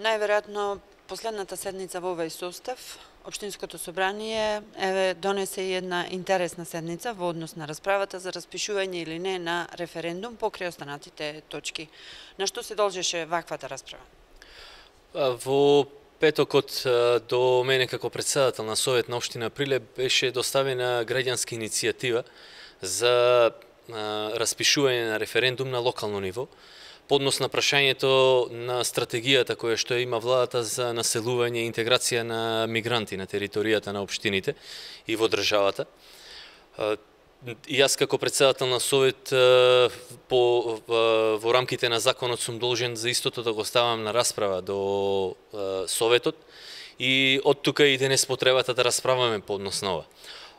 Најверојатно, последната седница во овој состав, Општинското собрание донесе една интересна седница во однос на расправата за распишување или не на референдум покрај останатите точки. На што се должеше ваквата расправа? Во петокот до мене како претседател на Совет на Општина Прилеп беше доставена граѓанска иницијатива за распишување на референдум на локално ниво, по однос на прашањето на стратегијата која што има владата за населување и интеграција на мигранти на територијата на општините и во државата. И јас како претседател на Совет во рамките на законот сум должен за истото да го ставам на расправа до Советот и од тука и денес потребата да расправаме по однос на ова.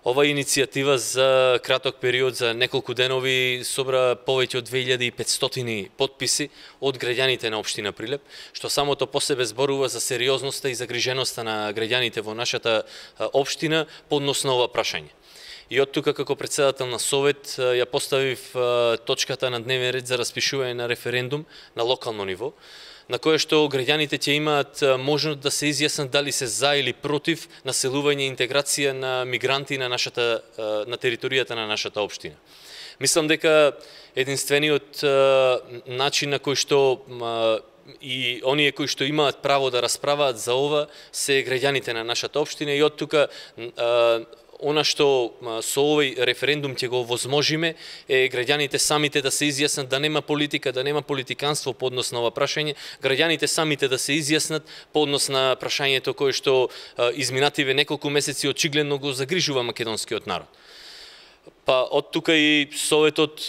Ова иницијатива за краток период, за неколку денови, собра повеќе од 2500 потписи од граѓаните на Општина Прилеп, што самото по себе зборува за сериозноста и загриженоста на граѓаните во нашата општина по однос на ова прашање. И од тука како претседател на Совет ја поставив точката на дневен ред за распишување на референдум на локално ниво, на кое што граѓаните ќе имаат можност да се изјаснат дали се за или против населување и интеграција на мигранти на територијата на нашата општина. Мислам дека единствениот начин на кој што и оние кои што имаат право да расправаат за ова се граѓаните на нашата општина и од тука она што со овој референдум ќе го возможиме е граѓаните самите да се изјаснат, да нема политика, да нема политиканство по однос на ова прашање, граѓаните самите да се изјаснат по однос на прашањето кое што изминативе неколку месеци очигледно го загрижува македонскиот народ. Па од тука и Советот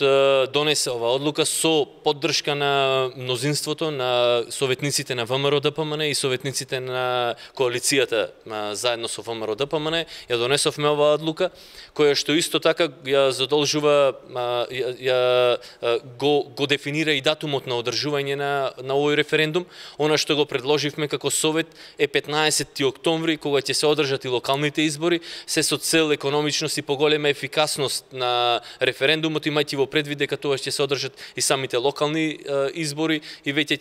донесе ова одлука со поддршка на мнозинството, на советниците на ВМРО ДПМН и советниците на коалицијата заедно со ВМРО ДПМН. Ја донесовме оваа одлука, која што исто така ја задолжува, го дефинира и датумот на одржување на овој референдум. Она што го предложивме како Совет е 15 октомври, кога ќе се одржат и локалните избори, се со цел економичност и поголема ефикасност на референдумот, имајќи во предвид дека тоа ќе се одржат и самите локални избори и веќе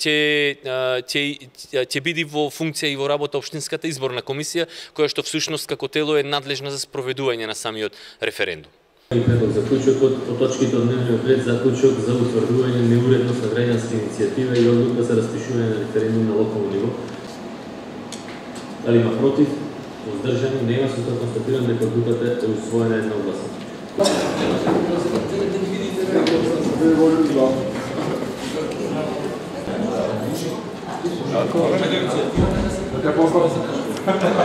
ќе биде во функција и во работа Општинската изборна комисија, која што всушност како тело е надлежна за спроведување на самиот референдум. Предлог заклучокот по точките од дневниот ред, заклучок за утврдување неуредност на граѓанска иницијатива и одлука за распишување на референдум на локално ниво. Дали има против? Воздржани? Нема. Сотоа констатирам дека одлуката е усвоена едногласно.